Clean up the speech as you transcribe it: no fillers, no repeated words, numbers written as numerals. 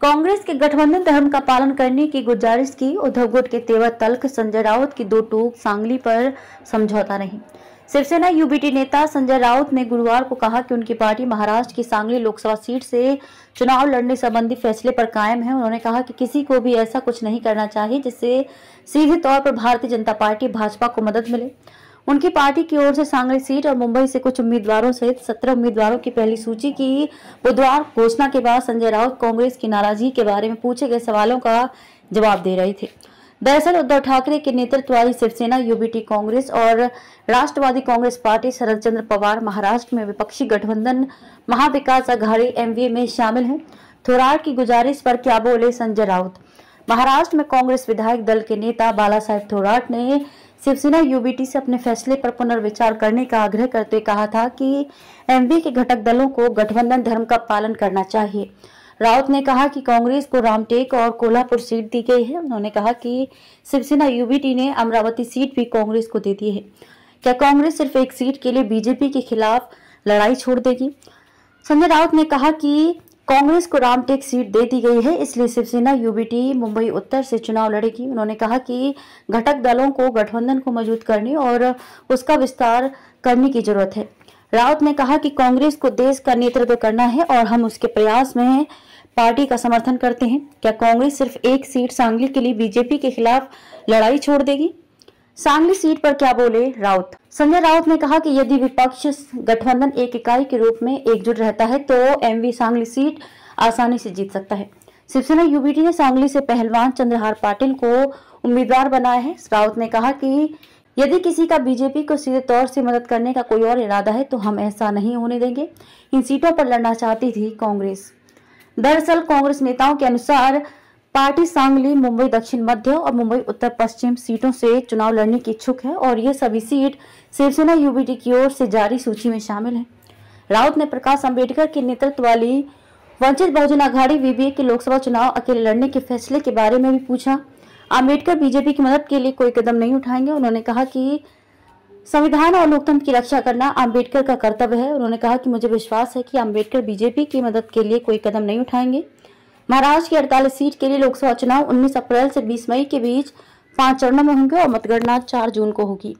कांग्रेस के गठबंधन धर्म का पालन करने की गुजारिश की। उद्धव गुट के तेवर तल्ख, संजय राउत की दो टूक, सांगली पर समझौता नहीं। शिवसेना यूबीटी नेता संजय राउत ने गुरुवार को कहा कि उनकी पार्टी महाराष्ट्र की सांगली लोकसभा सीट से चुनाव लड़ने संबंधी फैसले पर कायम है। उन्होंने कहा कि किसी को भी ऐसा कुछ नहीं करना चाहिए जिससे सीधे तौर पर भारतीय जनता पार्टी भाजपा को मदद मिले। उनकी पार्टी की ओर से सांगली सीट और मुंबई से कुछ उम्मीदवारों सहित 17 उम्मीदवारों की पहली सूची की बुधवार घोषणा के बाद संजय राउत कांग्रेस की नाराजगी के बारे में पूछे गए सवालों का जवाब दे रहे थे। दरअसल उद्धव ठाकरे के नेतृत्व वाली शिवसेना, यूबीटी कांग्रेस और राष्ट्रवादी कांग्रेस पार्टी शरद चंद्र पवार महाराष्ट्र में विपक्षी गठबंधन महाविकास अघाड़ी एमवीए में शामिल है। थोराट की गुजारिश पर क्या बोले संजय राउत। महाराष्ट्र में कांग्रेस विधायक दल के नेता बालासाहेब थोराट ने शिवसेना यूबीटी से अपने फैसले पर पुनर्विचार करने का आग्रह करते हुए कहा था कि एमवी के घटक दलों को गठबंधन धर्म का पालन करना चाहिए। राउत ने कहा कि कांग्रेस को रामटेक और कोल्हापुर सीट दी गई है। उन्होंने कहा कि शिवसेना यूबीटी ने अमरावती सीट भी कांग्रेस को दे दी है। क्या कांग्रेस सिर्फ एक सीट के लिए बीजेपी के खिलाफ लड़ाई छोड़ देगी? संजय राउत ने कहा कि कांग्रेस को रामटेक सीट दे दी गई है, इसलिए शिवसेना यूबीटी मुंबई उत्तर से चुनाव लड़ेगी। उन्होंने कहा कि घटक दलों को गठबंधन को मजबूत करने और उसका विस्तार करने की जरूरत है। राउत ने कहा कि कांग्रेस को देश का नेतृत्व करना है और हम उसके प्रयास में पार्टी का समर्थन करते हैं। क्या कांग्रेस सिर्फ एक सीट सांगली के लिए बीजेपी के खिलाफ लड़ाई छोड़ देगी? सांगली सीट पर क्या बोले राउत। संजय राउत ने कहा कि यदि विपक्ष गठबंधन एक इकाई के रूप में एकजुट रहता है तो एमवी सांगली सीट आसानी से जीत सकता है। शिवसेना यूबीटी ने सांगली से पहलवान चंद्रहार पाटिल को उम्मीदवार बनाया है। राउत ने कहा कि यदि किसी का बीजेपी को सीधे तौर से मदद करने का कोई और इरादा है तो हम ऐसा नहीं होने देंगे। इन सीटों पर लड़ना चाहती थी कांग्रेस। दरअसल कांग्रेस नेताओं के अनुसार पार्टी सांगली, मुंबई दक्षिण मध्य और मुंबई उत्तर पश्चिम सीटों से चुनाव लड़ने की इच्छुक है और ये सभी सीट शिवसेना यूबीटी की ओर से जारी सूची में शामिल है। राउत ने प्रकाश अंबेडकर के नेतृत्व वाली वंचित बहुजन अघाड़ी वीवीए के लोकसभा चुनाव अकेले लड़ने के फैसले के बारे में भी पूछा। अंबेडकर बीजेपी की मदद के लिए कोई कदम नहीं उठाएंगे। उन्होंने कहा कि संविधान और लोकतंत्र की रक्षा करना अंबेडकर का कर्तव्य है। उन्होंने कहा कि मुझे विश्वास है कि अंबेडकर बीजेपी की मदद के लिए कोई कदम नहीं उठाएंगे। महाराष्ट्र की 48 सीट के लिए लोकसभा चुनाव 19 अप्रैल से 20 मई के बीच 5 चरणों में होंगे और मतगणना 4 जून को होगी।